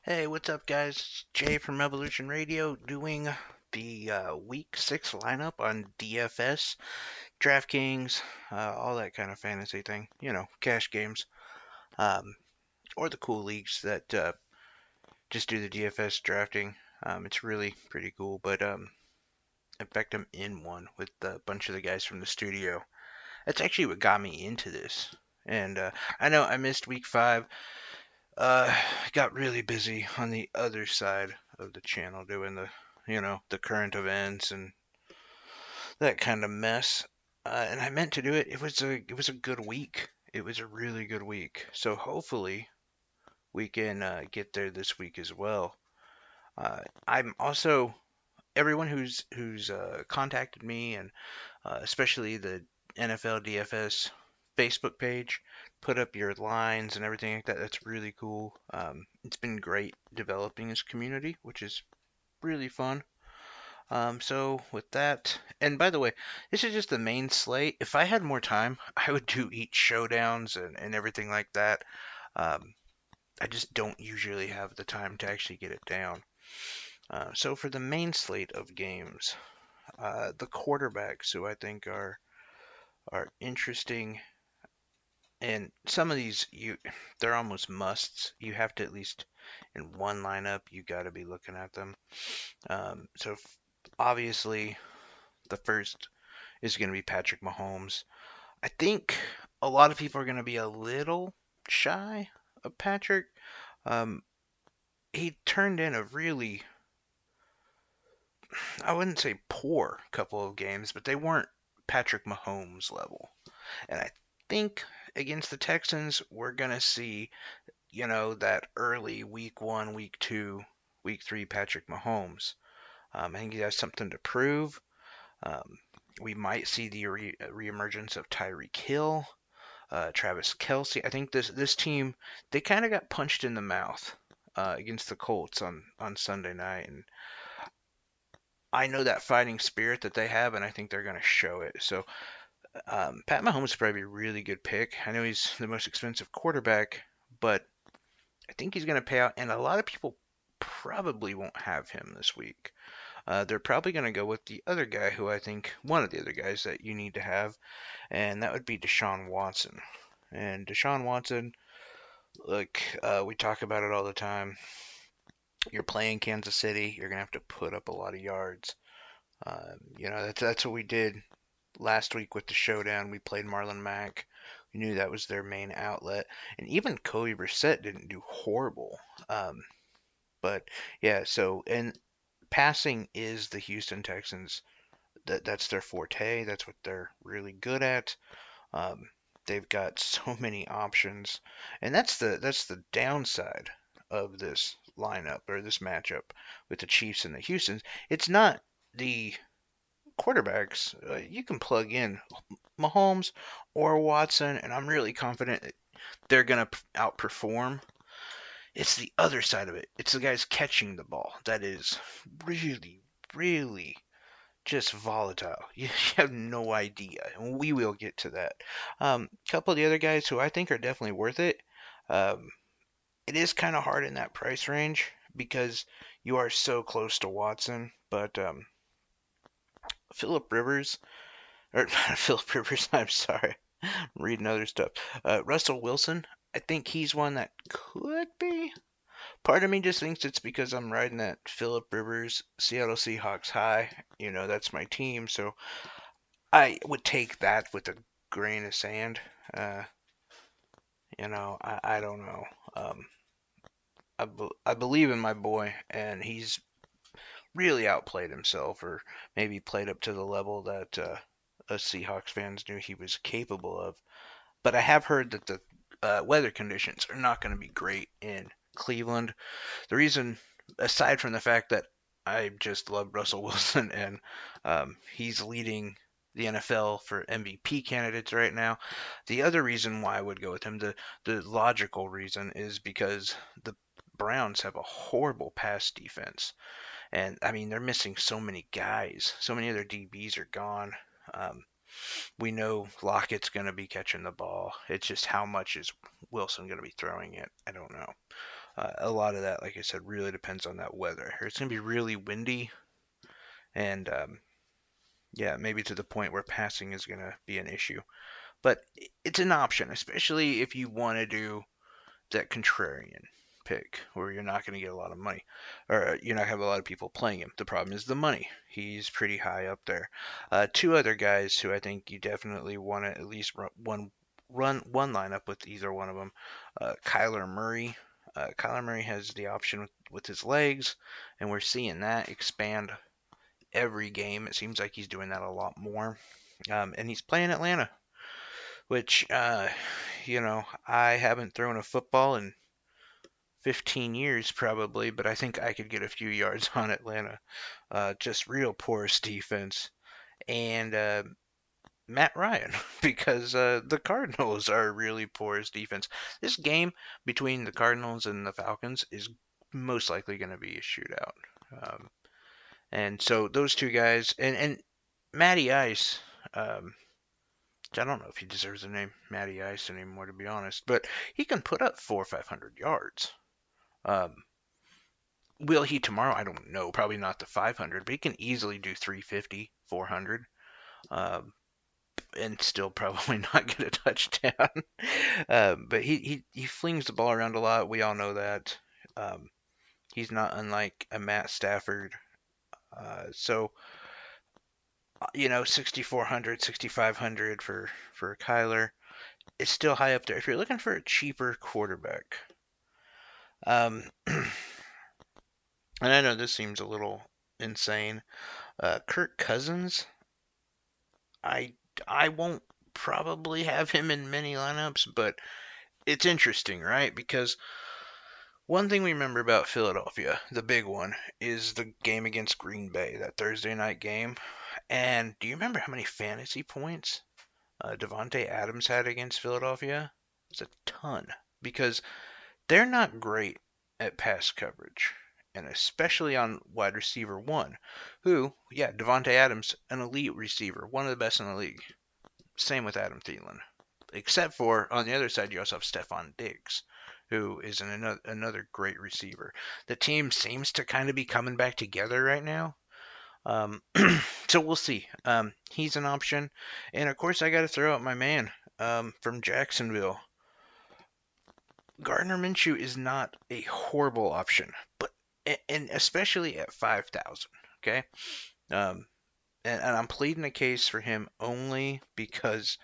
Hey, what's up, guys? It's Jay from Evolution Radio doing the Week 6 lineup on DFS, DraftKings, all that kind of fantasy thing. Cash games, um, or the cool leagues that just do the DFS drafting. It's really pretty cool, but in fact, I'm in one with a bunch of the guys from the studio. That's actually what got me into this. And I know I missed Week 5. I got really busy on the other side of the channel doing the current events and that kind of mess. And I meant to do it. It was a good week. It was a really good week. So hopefully we can get there this week as well. I'm also everyone who's contacted me and especially the NFL DFS Facebook page, put up your lines and everything like that. That's really cool. It's been great developing this community, which is really fun. So with that, and by the way, this is just the main slate. If I had more time, I would do each showdowns and everything like that. Um, I just don't usually have the time to actually get it down. So for the main slate of games, the quarterbacks who I think are interesting, and some of these they're almost musts. You have to at least in one lineup you got to be looking at them. Obviously the first is going to be Patrick Mahomes. I think a lot of people are going to be a little shy of Patrick. Um, he turned in a really, I wouldn't say poor couple of games, but they weren't Patrick Mahomes level. And I think against the Texans, we're going to see, that early week one, week two, week three Patrick Mahomes. I think he has something to prove. Um, we might see the reemergence of Tyreek Hill, Travis Kelsey. I think this team, they kind of got punched in the mouth against the Colts on Sunday night, and I know that fighting spirit that they have, and I think they're going to show it. So Pat Mahomes is probably a really good pick. I know he's the most expensive quarterback, but I think he's going to pay out, and a lot of people probably won't have him this week. They're probably going to go with the other guy who I think one of the other guys that you need to have, and that would be Deshaun Watson. And Deshaun Watson, look, we talk about it all the time. You're playing Kansas City, you're going to have to put up a lot of yards. That's what we did last week with the showdown. We played Marlon Mack. We knew that was their main outlet, and even Kobe Brissett didn't do horrible. But yeah, so and passing is the Houston Texans. That's their forte. That's what they're really good at. Um, they've got so many options, and that's the downside of this lineup or this matchup with the Chiefs and the Houston's. It's not the quarterbacks. You can plug in Mahomes or Watson, and I'm really confident that they're gonna outperform. It's the other side of it. It's the guys catching the ball that is really, really just volatile. You have no idea, and we will get to that. A couple of the other guys who I think are definitely worth it. Um, it is kind of hard in that price range because you are so close to Watson, but Philip Rivers, or Philip Rivers, I'm sorry, I'm reading other stuff. Russell Wilson, I think he's one that could be. Part of me just thinks it's because I'm riding that Philip Rivers Seattle Seahawks high. That's my team, so I would take that with a grain of sand. Uh, I don't know. Um, I believe in my boy, and he's really outplayed himself, or maybe played up to the level that us Seahawks fans knew he was capable of. But I have heard that the weather conditions are not going to be great in Cleveland. The reason, aside from the fact that I just love Russell Wilson and he's leading the NFL for MVP candidates right now, the other reason why I would go with him, the logical reason, is because the Browns have a horrible pass defense. And I mean, they're missing so many guys. So many of their DBs are gone. Um, we know Lockett's going to be catching the ball. It's just how much is Wilson going to be throwing it? I don't know. A lot of that, like I said, really depends on that weather. It's going to be really windy, and yeah, maybe to the point where passing is going to be an issue. But it's an option, especially if you want to do that contrarian pick where you're not going to get a lot of money, or you're not going to have a lot of people playing him. The problem is the money. He's pretty high up there. Two other guys who I think you definitely want to at least run one lineup with either one of them. Kyler Murray. Kyler Murray has the option with his legs, and we're seeing that expand every game. It seems like he's doing that a lot more. And he's playing Atlanta, which, I haven't thrown a football in 15 years probably, but I think I could get a few yards on Atlanta. Just real porous defense. And Matt Ryan, because the Cardinals are really porous defense. This game between the Cardinals and the Falcons is most likely going to be a shootout. And so those two guys, and Matty Ice, I don't know if he deserves the name Matty Ice anymore, to be honest, but he can put up 400 or 500 yards. Um, will he tomorrow? I don't know. Probably not the 500, but he can easily do 350, 400, and still probably not get a touchdown. But he flings the ball around a lot. We all know that. He's not unlike a Matt Stafford. So 6,400, 6,500 for Kyler. It's still high up there. If you're looking for a cheaper quarterback, and I know this seems a little insane, Kirk Cousins. I I won't probably have him in many lineups, but it's interesting, right? Because one thing we remember about Philadelphia, the big one, is the game against Green Bay, that Thursday night game. And do you remember how many fantasy points Devontae Adams had against Philadelphia? It's a ton because they're not great at pass coverage, and especially on wide receiver one, who, yeah, Devontae Adams, an elite receiver, one of the best in the league. Same with Adam Thielen, except for on the other side you also have Stephon Diggs, who is another great receiver. The team seems to kind of be coming back together right now. Um, so we'll see. He's an option, and of course I got to throw out my man from Jacksonville. Gardner Minshew is not a horrible option, but and especially at 5,000. Okay, um, and I'm pleading a case for him only because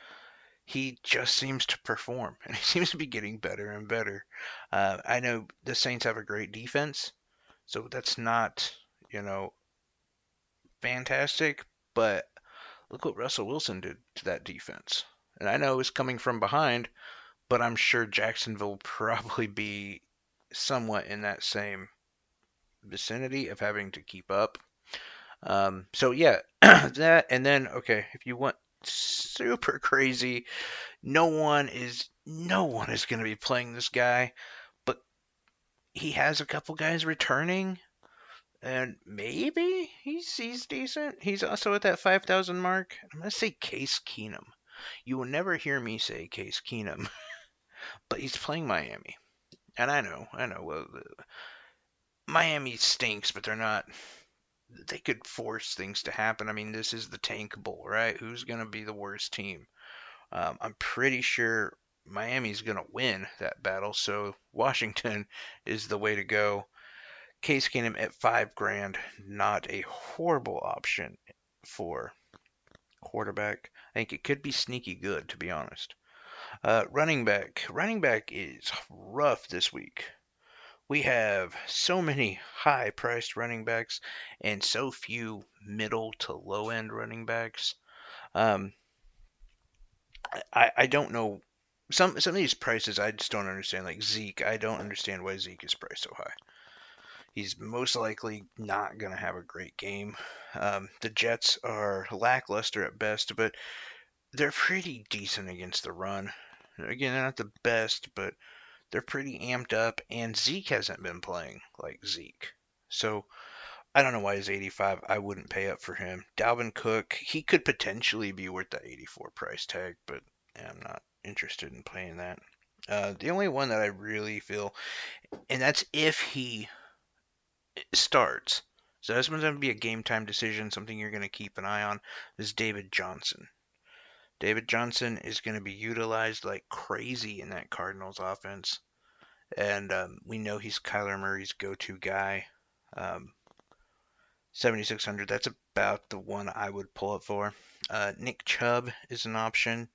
he just seems to perform, and he seems to be getting better and better. I know the Saints have a great defense, so that's not fantastic, but look what Russell Wilson did to that defense. And I know it's coming from behind, but I'm sure Jacksonville will probably be somewhat in that same vicinity of having to keep up. So yeah, that, and then okay, if you want super crazy, no one is going to be playing this guy, but he has a couple guys returning, and maybe he's decent. He's also at that 5,000 mark. I'm going to say Case Keenum. You will never hear me say Case Keenum, but he's playing Miami. And I know. Well, Miami stinks, but they're not. They could force things to happen. I mean, this is the Tank Bowl, right? Who's going to be the worst team? I'm pretty sure Miami's going to win that battle, so Washington is the way to go. Case Keenum at $5,000, not a horrible option for quarterback. I think it could be sneaky good, to be honest. Running back. Running back is rough this week. We have so many high priced running backs and so few middle to low end running backs. Um, I don't know. Some of these prices I just don't understand. Like Zeke, I don't understand why Zeke is priced so high. He's most likely not going to have a great game. The Jets are lackluster at best, but they're pretty decent against the run. Again, they're not the best, but they're pretty amped up, and Zeke hasn't been playing like Zeke. So I don't know why he's 85. I wouldn't pay up for him. Dalvin Cook, he could potentially be worth that 84 price tag, but I'm not interested in paying that. The only one that I really feel, and that's if he starts. So this one's going to be a game time decision, something you're going to keep an eye on, is David Johnson. David Johnson is going to be utilized like crazy in that Cardinals offense. And we know he's Kyler Murray's go-to guy. Um, 7,600, that's about the one I would pull it for. Nick Chubb is an option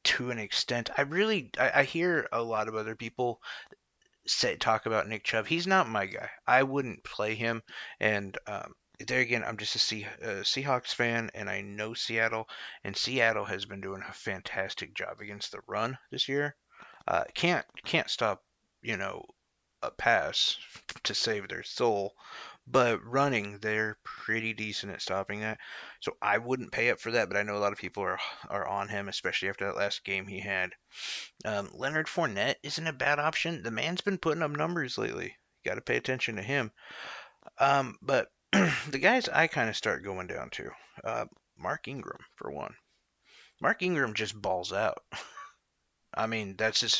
to an extent. I hear a lot of other people talk about Nick Chubb. He's not my guy. I wouldn't play him. And there again, I'm just a Seahawks fan, and I know Seattle, and Seattle has been doing a fantastic job against the run this year. Can't stop, you know, a pass to save their soul, but running, they're pretty decent at stopping that. So I wouldn't pay up for that, but I know a lot of people are on him, especially after that last game he had. Leonard Fournette isn't a bad option. The man's been putting up numbers lately. Got to pay attention to him. But the guys I kind of start going down to, Mark Ingram for one. Mark Ingram just balls out. I mean, that's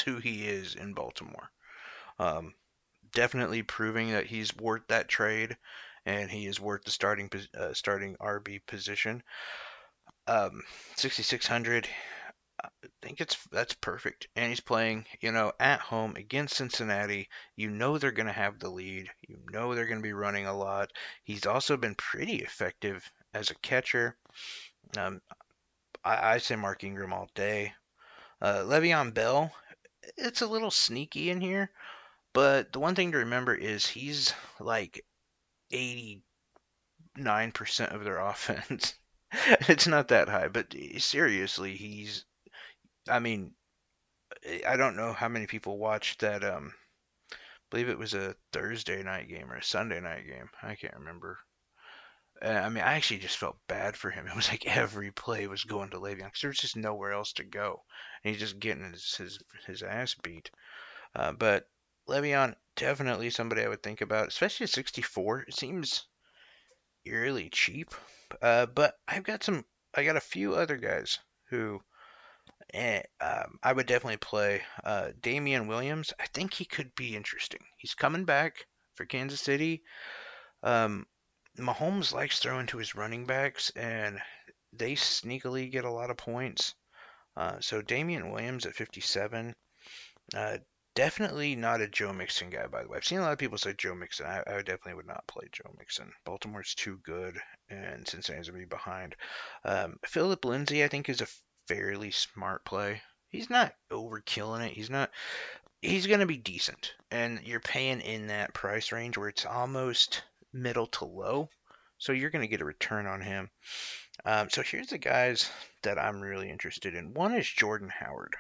who he is in Baltimore. Um, Definitely proving that he's worth that trade, and he is worth the starting RB position. 6,600. I think that's perfect. And he's playing, at home against Cincinnati. You know they're going to have the lead. You know they're going to be running a lot. He's also been pretty effective as a catcher. Um, I say Mark Ingram all day. Le'Veon Bell, it's a little sneaky in here, but the one thing to remember is he's like 89% of their offense. It's not that high, but seriously, I mean, I don't know how many people watched that. I believe it was a Thursday night game or a Sunday night game. I can't remember. I mean, I actually just felt bad for him. It was like every play was going to Le'Veon because there was just nowhere else to go, and he's just getting his ass beat. But Le'Veon, definitely somebody I would think about, especially at 64. It seems eerily cheap. But I got a few other guys who I would definitely play. Damian Williams, I think he could be interesting. He's coming back for Kansas City. Um, Mahomes likes throwing to his running backs, and they sneakily get a lot of points. So Damian Williams at 57. Uh, Definitely not a Joe Mixon guy, by the way. I've seen a lot of people say Joe Mixon. I definitely would not play Joe Mixon. Baltimore's too good, and Cincinnati's going to be behind. Philip Lindsay, I think, is a fairly smart play. He's not overkilling it. He's going to be decent. And you're paying in that price range where it's almost middle to low. So you're going to get a return on him. So here's the guys that I'm really interested in. One is Jordan Howard.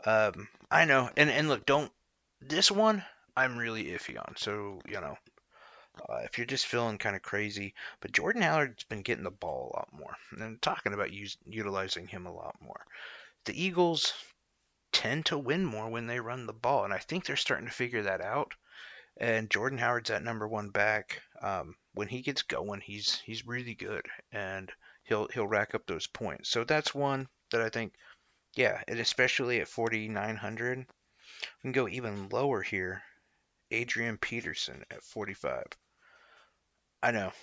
I know, and look, don't this one I'm really iffy on. So if you're just feeling kind of crazy, but Jordan Hallard's been getting the ball a lot more, and talking about utilizing him a lot more. The Eagles tend to win more when they run the ball, and I think they're starting to figure that out. And Jordan Howard's that number one back. When he gets going, he's really good, and he'll rack up those points. So that's one that I think, yeah, and especially at 4,900. We can go even lower here. Adrian Peterson at 45. I know.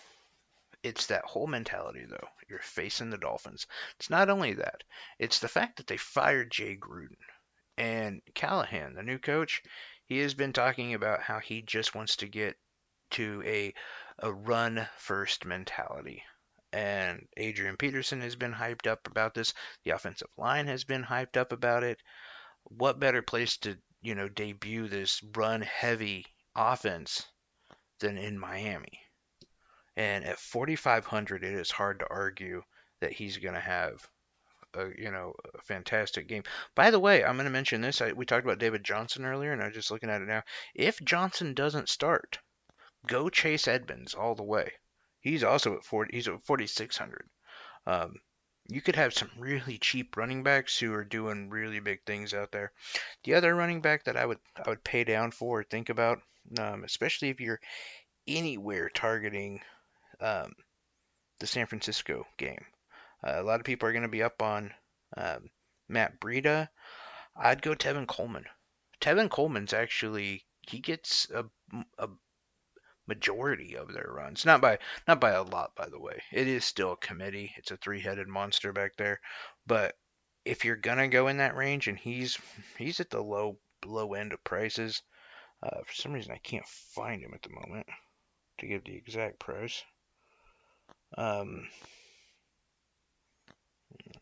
It's that whole mentality, though. You're facing the Dolphins. It's not only that, it's the fact that they fired Jay Gruden. And Callahan, the new coach, he has been talking about how he just wants to get to a run first mentality. And Adrian Peterson has been hyped up about this. The offensive line has been hyped up about it. What better place to, debut this run heavy offense than in Miami? And at 4,500, it is hard to argue that he's going to have a fantastic game. By the way, I'm going to mention this. We talked about David Johnson earlier, and I'm just looking at it now. If Johnson doesn't start, go Chase Edmonds all the way. He's also at 40. He's at 4,600. Um, you could have some really cheap running backs who are doing really big things out there. The other running back that I would pay down for or think about, especially if you're anywhere targeting um, the San Francisco game. A lot of people are going to be up on um, Matt Breida, I'd go Tevin Coleman. Tevin Coleman's actually he gets a majority of their runs. Not by a lot, by the way. It is still a committee. It's a three-headed monster back there. But if you're gonna go in that range, and he's at the low end of prices. For some reason, I can't find him at the moment to give the exact price. Um,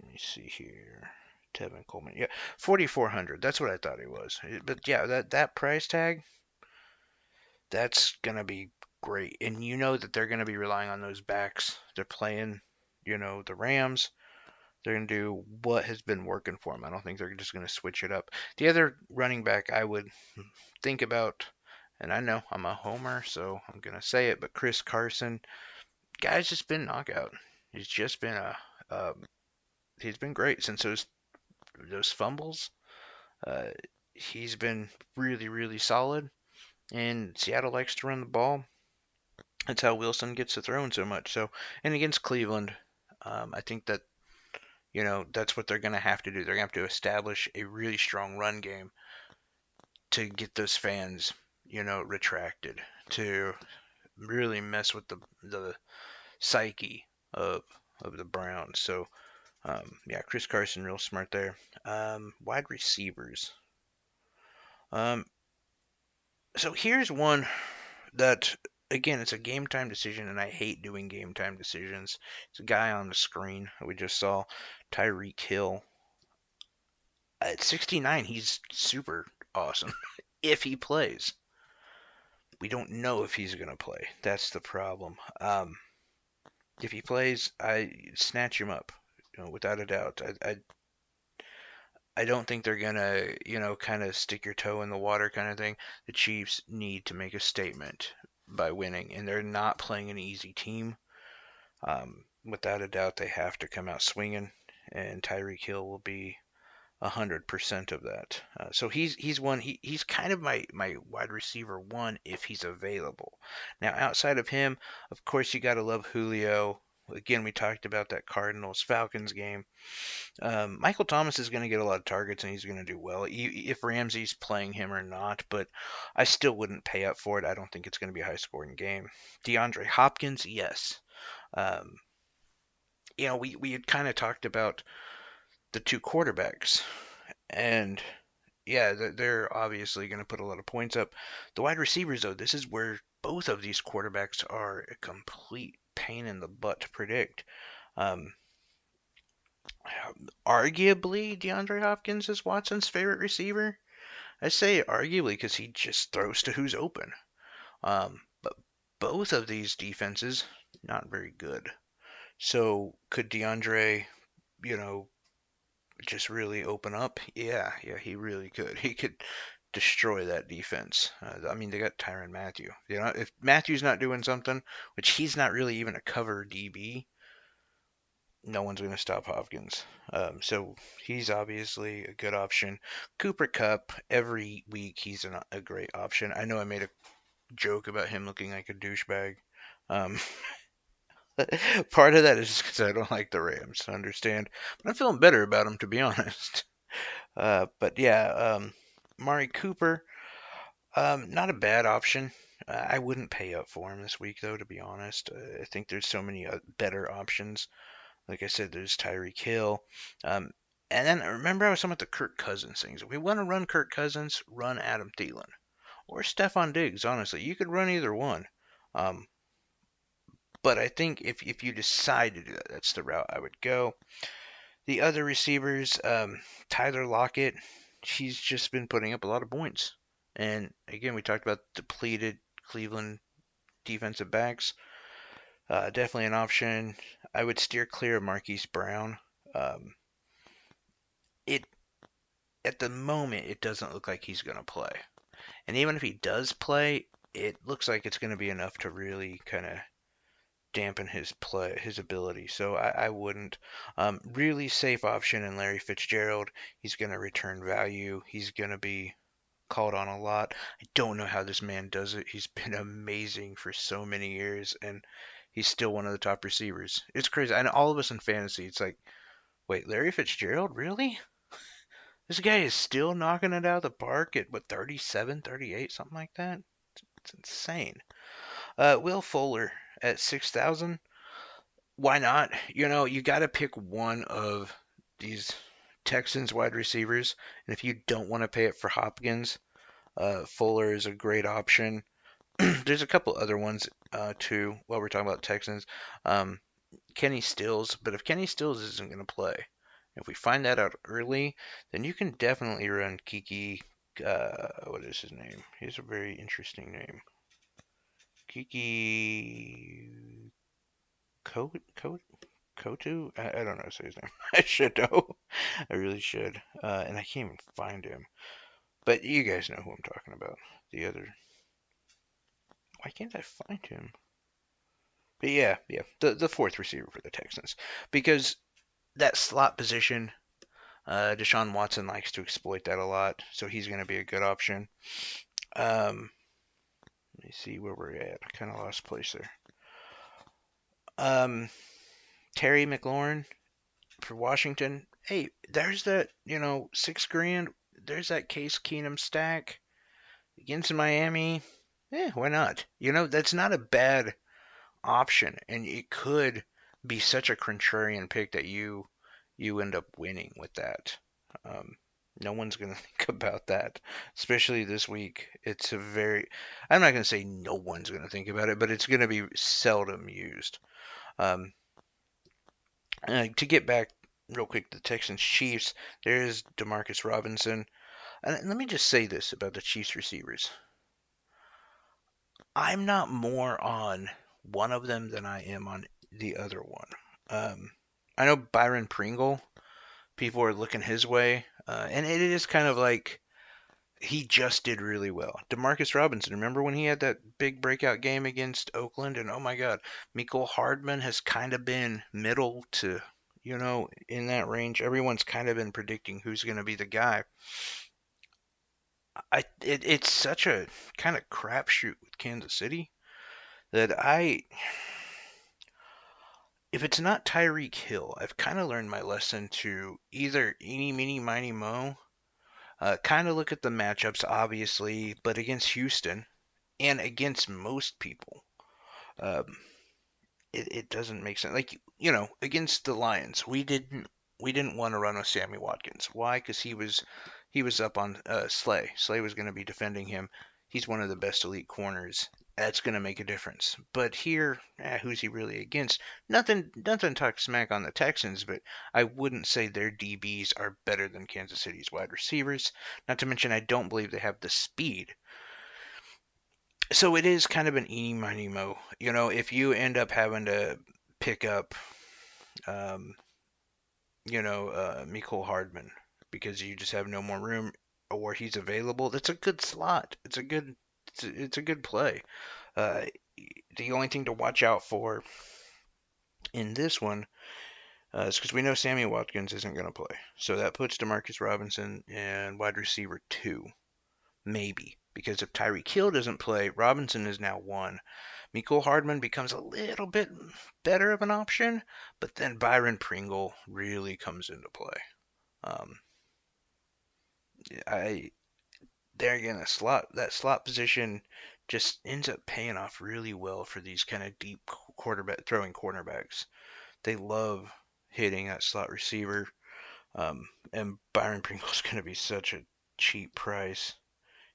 Let me see here. Tevin Coleman. Yeah, 4,400. That's what I thought he was. But yeah, that price tag, that's gonna be great. And you know that they're gonna be relying on those backs. They're playing, the Rams. They're gonna do what has been working for them. I don't think they're just gonna switch it up. The other running back I would think about, and I know I'm a homer, so I'm gonna say it, but Chris Carson, guy's just been knockout. He's just been he's been great since those fumbles. Uh, he's been really, really solid, and Seattle likes to run the ball. That's how Wilson gets to throwing so much. So, and against Cleveland, I think that that's what they're going to have to do. They're going to have to establish a really strong run game to get those fans, retracted, to really mess with the psyche of the Browns. So, yeah, Chris Carson, real smart there. Wide receivers. Um, so here's one that, again, it's a game time decision, and I hate doing game time decisions. It's a guy on the screen that we just saw, Tyreek Hill. At 69, he's super awesome if he plays. We don't know if he's going to play. That's the problem. If he plays, I snatch him up, without a doubt. I don't think they're gonna, kind of stick your toe in the water kind of thing. The Chiefs need to make a statement by winning, and they're not playing an easy team. Without a doubt, they have to come out swinging, and Tyreek Hill will be 100% of that. So he's one. He's kind of my wide receiver one if he's available. Now outside of him, of course you gotta love Julio. Again, we talked about that Cardinals Falcons game. Michael Thomas is going to get a lot of targets and he's going to do well, if Ramsey's playing him or not, but I still wouldn't pay up for it. I don't think it's going to be a high scoring game. DeAndre Hopkins, yes. Um, we had kind of talked about the two quarterbacks, and yeah, they're obviously going to put a lot of points up. The wide receivers, though, this is where both of these quarterbacks are a complete pain in the butt to predict. Um, Arguably, DeAndre Hopkins is Watson's favorite receiver. I say arguably because he just throws to who's open. But both of these defenses, not very good. So could DeAndre, you know, just really open up? Yeah, he really could. He could destroy that defense. I mean, they got Tyrann Mathieu. If Matthew's not doing something, which he's not really even a cover DB, no one's going to stop Hopkins. So he's obviously a good option. Cooper Kupp, every week he's a great option. I know I made a joke about him looking like a douchebag. Um, Part of that is just because I don't like the Rams, I understand. But I'm feeling better about him, to be honest. But yeah, Mari Cooper, not a bad option. I wouldn't pay up for him this week, though, to be honest. I think there's so many better options. Like I said, there's Tyreek Hill. Um, and then remember I was talking about the Kirk Cousins things. If we want to run Kirk Cousins, run Adam Thielen. Or Stephon Diggs, honestly. You could run either one. Um, but I think if you decide to do that, that's the route I would go. The other receivers, Tyler Lockett, he's just been putting up a lot of points. And again, we talked about depleted Cleveland defensive backs. Definitely an option. I would steer clear of Marquise Brown. Um, it At the moment, it doesn't look like he's going to play. And even if he does play, it looks like it's going to be enough to really kind of dampen his ability. So I wouldn't. Really safe option in Larry Fitzgerald. He's going to return value. He's going to be called on a lot. I don't know how this man does it. He's been amazing for so many years, and he's still one of the top receivers. It's crazy. And all of us in fantasy, it's like, wait, Larry Fitzgerald, really? This guy is still knocking it out of the park at what 37, 38, something like that. It's insane. Will Fuller at 6,000. Why not? You got to pick one of these Texans wide receivers, and if you don't want to pay it for Hopkins, Fuller is a great option. There's a couple other ones too. While we're talking about Texans, um, Kenny Stills. But if Kenny Stills isn't going to play, if we find that out early, then you can definitely run Kiki. What is his name? He has a very interesting name. Kiki Kotu? I don't know how to say his name. I should know. I really should. And I can't even find him. But you guys know who I'm talking about. The other. Why can't I find him? But yeah, the fourth receiver for the Texans, because that slot position, Deshaun Watson likes to exploit that a lot, so he's going to be a good option. Let me see where we're at. I kind of lost place there. Terry McLaurin for Washington. Hey, there's that, 6 grand. There's that Case Keenum stack against Miami. Why not? That's not a bad option, and it could be such a contrarian pick that you end up winning with that. Um, no one's going to think about that, especially this week. I'm not going to say no one's going to think about it, but it's going to be seldom used. Um, to get back real quick to the Texans Chiefs, there is Demarcus Robinson. And let me just say this about the Chiefs receivers. I'm not more on one of them than I am on the other one. I know Byron Pringle, people are looking his way, and it is kind of like he just did really well. Demarcus Robinson, remember when he had that big breakout game against Oakland? And oh my God, Mecole Hardman has kind of been middle to, in that range. Everyone's kind of been predicting who's going to be the guy. It's such a kind of crapshoot with Kansas City that if it's not Tyreek Hill, I've kind of learned my lesson to either eeny, meeny, miny, mo, kind of look at the matchups, obviously, but against Houston and against most people, um, it doesn't make sense. Like, against the Lions, we didn't want to run with Sammy Watkins. Why? Because he was up on Slay. Slay was going to be defending him. He's one of the best elite corners. That's going to make a difference. But here, who's he really against? Nothing talk smack on the Texans, but I wouldn't say their DBs are better than Kansas City's wide receivers. Not to mention, I don't believe they have the speed. So it is kind of an eeny, miny, mo. If you end up having to pick up, um, Mecole Hardman because you just have no more room, or he's available, that's a good slot. It's a good play. Uh, the only thing to watch out for in this one is because we know Sammy Watkins isn't going to play, so that puts Demarcus Robinson in wide receiver 2, maybe. Because if Tyreek Hill doesn't play, Robinson is now 1. Mecole Hardman becomes a little bit better of an option, but then Byron Pringle really comes into play. Um, I there again, that slot position just ends up paying off really well for these kind of deep quarterback throwing cornerbacks. They love hitting that slot receiver, and Byron Pringle's going to be such a cheap price.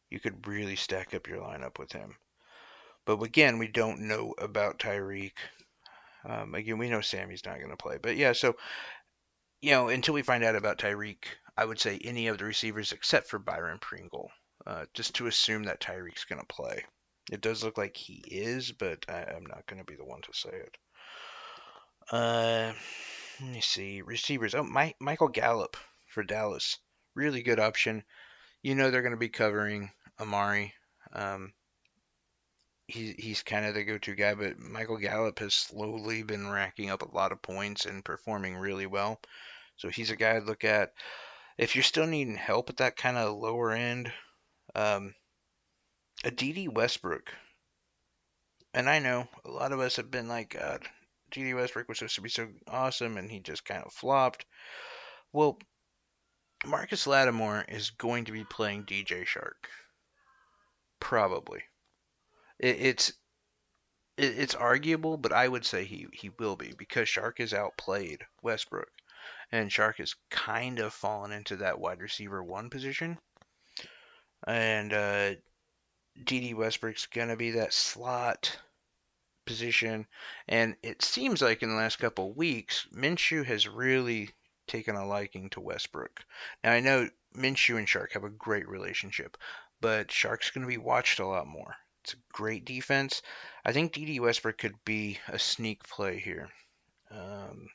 You could really stack up your lineup with him. But again, we don't know about Tyreek. Again, we know Sammy's not going to play. But yeah, so until we find out about Tyreek, I would say any of the receivers except for Byron Pringle, just to assume that Tyreek's going to play. It does look like he is, but I'm not going to be the one to say it. Let me see. Receivers. Oh, Michael Gallup for Dallas. Really good option. They're going to be covering Amari. He's kind of the go-to guy, but Michael Gallup has slowly been racking up a lot of points and performing really well. So he's a guy I'd look at. If you're still needing help at that kind of lower end, a D.D. Westbrook. And I know a lot of us have been like, God, D.D. Westbrook was supposed to be so awesome, and he just kind of flopped. Well, Marcus Lattimore is going to be playing DJ Shark. Probably. It, it's it's arguable, but I would say he will be because Shark has outplayed Westbrook, and Shark has kind of fallen into that wide receiver one position, and DD Westbrook's gonna be that slot position, and it seems like in the last couple of weeks, Minshew has really taken a liking to Westbrook. Now I know Minshew and Shark have a great relationship, but Shark's going to be watched a lot more. It's a great defense. I think DD Westbrook could be a sneak play here. Um,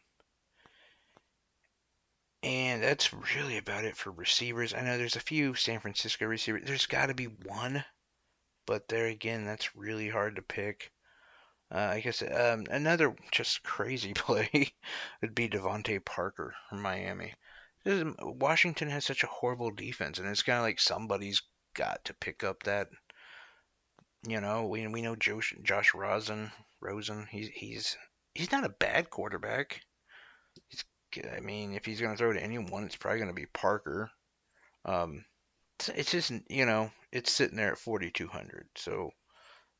and that's really about it for receivers. I know there's a few San Francisco receivers. There's got to be one, but there again, that's really hard to pick. I guess another just crazy play would be Devontae Parker from Miami. Washington has such a horrible defense, and it's kind of like somebody's got to pick up that. We know Josh Rosen. He's not a bad quarterback. He's, I mean, if he's gonna throw to anyone, it's probably gonna be Parker. Um, it's just it's sitting there at 4,200, so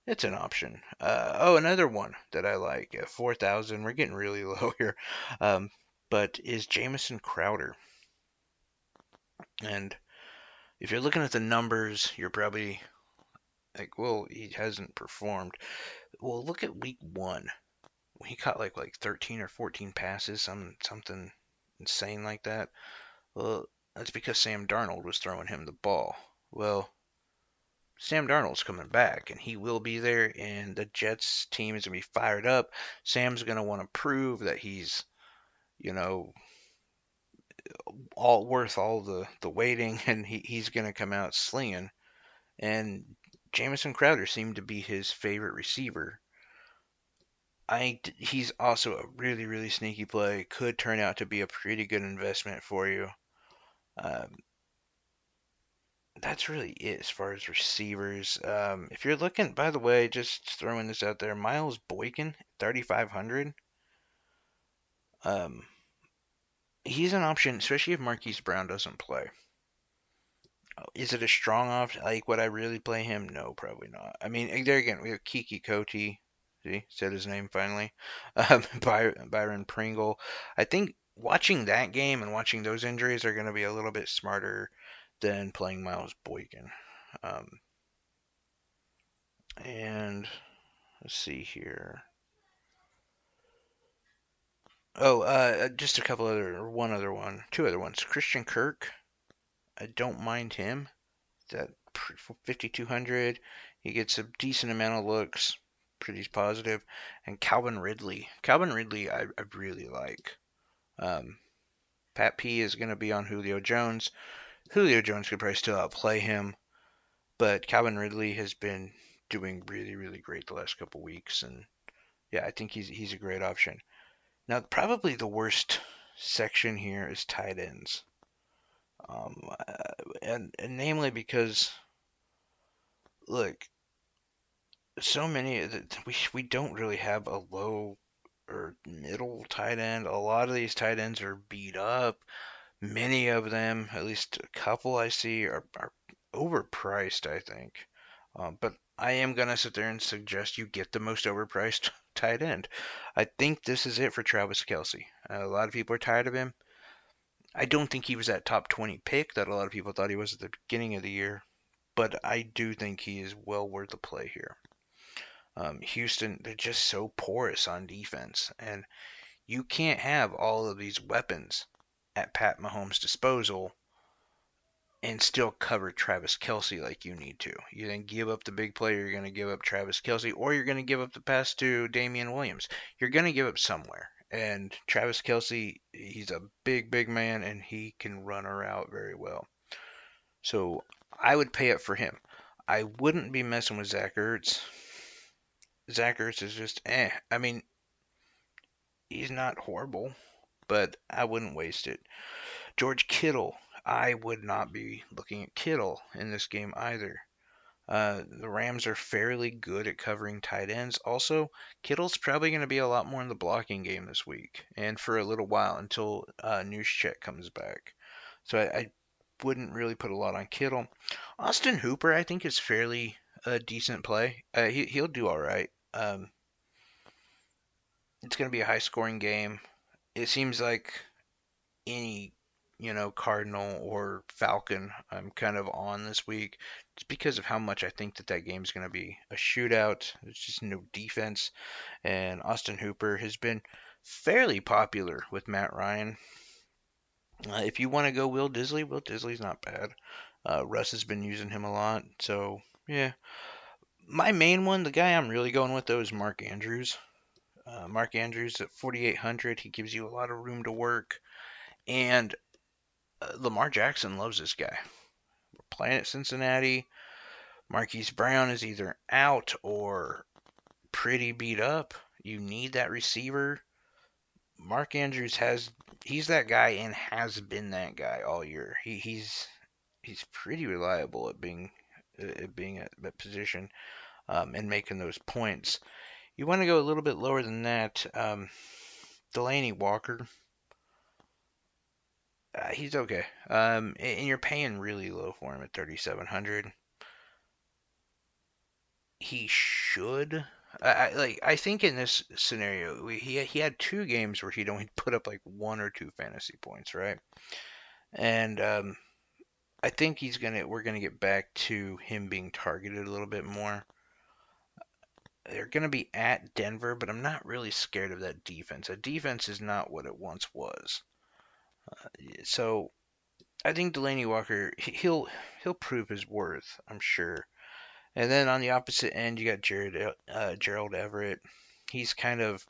it's an option. Another one that I like at 4,000. We're getting really low here, but is Jamison Crowder. And if you're looking at the numbers, you're probably like, well, he hasn't performed. Well, look at week one. He caught like 13 or 14 passes, something insane like that. Well, that's because Sam Darnold was throwing him the ball. Well, Sam Darnold's coming back, and he will be there, and the Jets team is going to be fired up. Sam's going to want to prove that he's, you know, all worth all the waiting, and he's going to come out slinging. And Jamison Crowder seemed to be his favorite receiver. He's also a really, really sneaky play. Could turn out to be a pretty good investment for you. Um, that's really it as far as receivers. If you're looking, by the way, just throwing this out there, Miles Boykin, 3,500. Um, he's an option, especially if Marquise Brown doesn't play. Is it a strong option? Like, would I really play him? No, probably not. I mean, there again, we have Kiki Coty. See, said his name finally. Byron Pringle. I think watching that game and watching those injuries are going to be a little bit smarter than playing Miles Boykin. Um, and let's see here. Just a couple other, two other ones. Christian Kirk. I don't mind him. That 5,200. He gets a decent amount of looks, pretty positive. And Calvin Ridley. Calvin Ridley, I really like. Um, Pat P is going to be on Julio Jones. Julio Jones could probably still outplay him, but Calvin Ridley has been doing really, really great the last couple weeks, and yeah, I think he's a great option. Now, probably the worst section here is tight ends, and namely because look, so many we don't really have a low or middle tight end. A lot of these tight ends are beat up. Many of them, at least a couple I see, are overpriced, I think. But I am going to sit there and suggest you get the most overpriced tight end. I think this is it for Travis Kelce. A lot of people are tired of him. I don't think he was that top 20 pick that a lot of people thought he was at the beginning of the year, but I do think he is well worth a play here. Houston, they're just so porous on defense, and you can't have all of these weapons at Pat Mahomes' disposal and still cover Travis Kelce like you need to. You then give up the big play, you're going to give up Travis Kelce, or you're going to give up the pass to Damian Williams. You're going to give up somewhere. And Travis Kelce, he's a big, big man, and he can run a route very well. So I would pay up for him. I wouldn't be messing with Zach Ertz. Zach Ertz is just I mean, he's not horrible, but I wouldn't waste it. George Kittle. I would not be looking at Kittle in this game either. The Rams are fairly good at covering tight ends. Also, Kittle's probably going to be a lot more in the blocking game this week and for a little while until Juszczyk comes back. So wouldn't really put a lot on Kittle. Austin Hooper, I think, is fairly a decent play. He'll do all right. It's going to be a high scoring game. It seems like any Cardinal or Falcon I'm kind of on this week just because of how much I think that game's going to be a shootout. There's just no defense, and Austin Hooper has been fairly popular with Matt Ryan. If you want to go Will Disley's not bad. Russ has been using him a lot, so yeah. My main one, the guy I'm really going with though, is Mark Andrews. Mark Andrews at 4,800, he gives you a lot of room to work, and Lamar Jackson loves this guy. We're playing at Cincinnati. Marquise Brown is either out or pretty beat up. You need that receiver. Mark Andrews he's that guy and has been that guy all year. He's pretty reliable at being at that position and making those points. You want to go a little bit lower than that. Delaney Walker, he's okay. And you're paying really low for him at 3,700. He should. I think in this scenario, he had 2 games where he'd only put up like 1 or 2 fantasy points, right? And I think we're gonna get back to him being targeted a little bit more. They're gonna be at Denver, but I'm not really scared of that defense. That defense is not what it once was. So I think Delaney Walker, he'll prove his worth, I'm sure. And then on the opposite end, you got Gerald Everett. He's kind of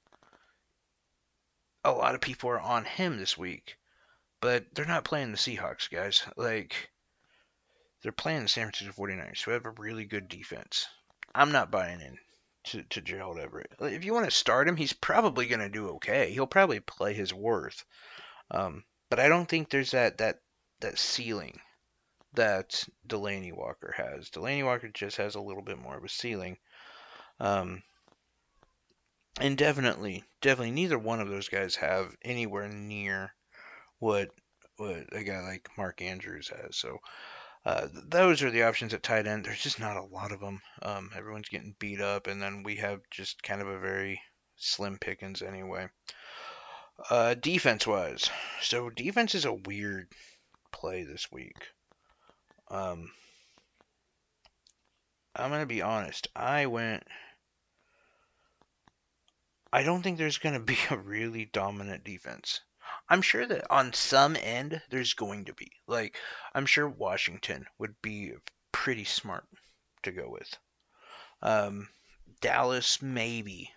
a lot of people are on him this week, but they're not playing the Seahawks, guys. Like they're playing the San Francisco 49ers, who have a really good defense. I'm not buying in to Gerald Everett. If you want to start him, he's probably going to do okay. He'll probably play his worth. But I don't think there's that ceiling that Delaney Walker has. Delaney Walker just has a little bit more of a ceiling. And definitely neither one of those guys have anywhere near what a guy like Mark Andrews has. So those are the options at tight end. There's just not a lot of them. Everyone's getting beat up, and then we have just kind of a very slim pickings anyway. Defense-wise, so defense is a weird play this week. I'm gonna be honest. I don't think there's gonna be a really dominant defense. I'm sure that on some end there's going to be. Like, I'm sure Washington would be pretty smart to go with. Dallas, maybe.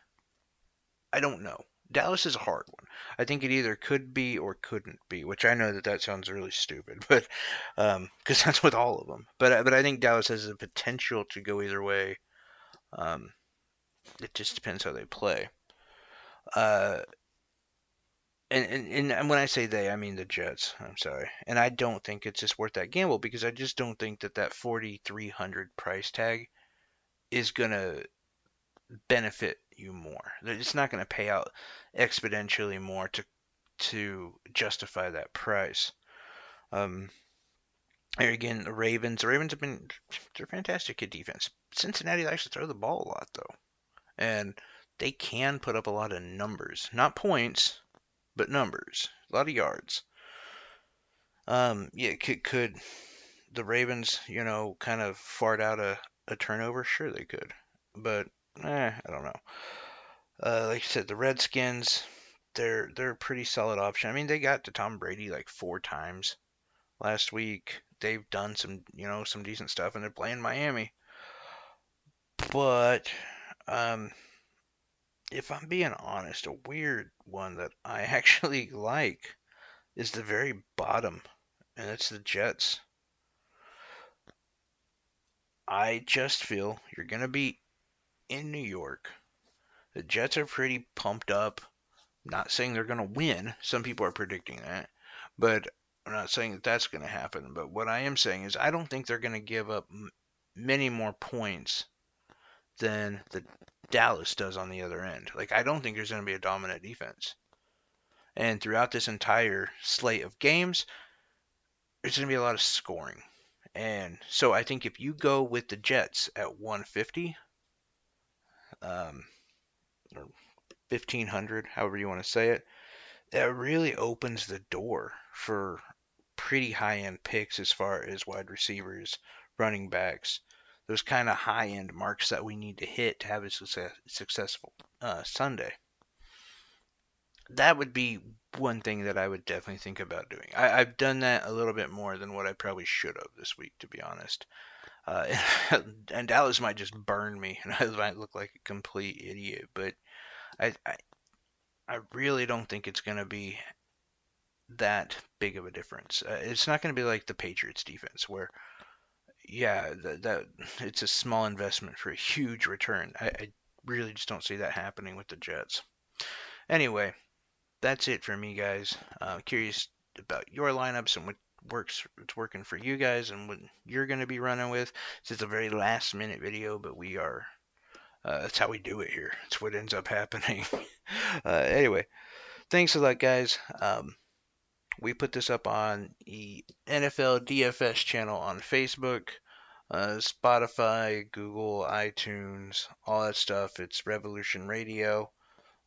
I don't know. Dallas is a hard one. I think it either could be or couldn't be, which I know that sounds really stupid, but because that's with all of them. But I think Dallas has the potential to go either way. It just depends how they play. And when I say they, I mean the Jets. I'm sorry. And I don't think it's just worth that gamble because I just don't think that 4,300 price tag is going to benefit you more. It's not going to pay out exponentially more to justify that price. Here again, the Ravens. The Ravens they're fantastic at defense. Cincinnati likes to throw the ball a lot though, and they can put up a lot of numbers, not points, but numbers, a lot of yards. Yeah, could the Ravens, kind of fart out a turnover? Sure, they could, but I don't know. Like I said, the Redskins, they're a pretty solid option. I mean, they got to Tom Brady like 4 times last week. They've done some decent stuff, and they're playing Miami. But if I'm being honest, a weird one that I actually like is the very bottom, and it's the Jets. I just feel you're going to be in New York. The Jets are pretty pumped up. Not saying they're going to win. Some people are predicting that. But I'm not saying that that's going to happen. But what I am saying is I don't think they're going to give up many more points than the Dallas does on the other end. Like, I don't think there's going to be a dominant defense. And throughout this entire slate of games, there's going to be a lot of scoring. And so I think if you go with the Jets at 150, or 1500, however you want to say it, that really opens the door for pretty high end picks as far as wide receivers, running backs, those kind of high end marks that we need to hit to have a successful Sunday. That would be one thing that I would definitely think about doing. I've done that a little bit more than what I probably should have this week, to be honest. Uh, and Dallas might just burn me, and I might look like a complete idiot. But I, I, I really don't think it's going to be that big of a difference. It's not going to be like the Patriots defense, where yeah, that it's a small investment for a huge return. I really just don't see that happening with the Jets. Anyway, that's it for me, guys. Curious about your lineups and what it's working for you guys and what you're going to be running with. It's a very last minute video, but we are that's how we do it here. It's what ends up happening. Anyway, thanks a lot, guys. We put this up on the NFL DFS channel on Facebook, Spotify, Google, iTunes, all that stuff. It's Revolution Radio,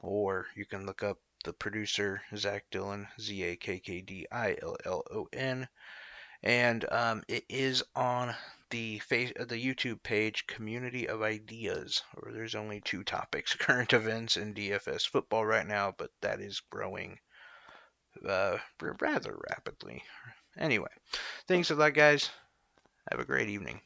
or you can look up the producer, Zach Dillon, ZAKKDILLON, and it is on the YouTube page Community of Ideas, where there's only two topics: current events and DFS football right now, but that is growing rather rapidly. Anyway, thanks a lot, guys. Have a great evening.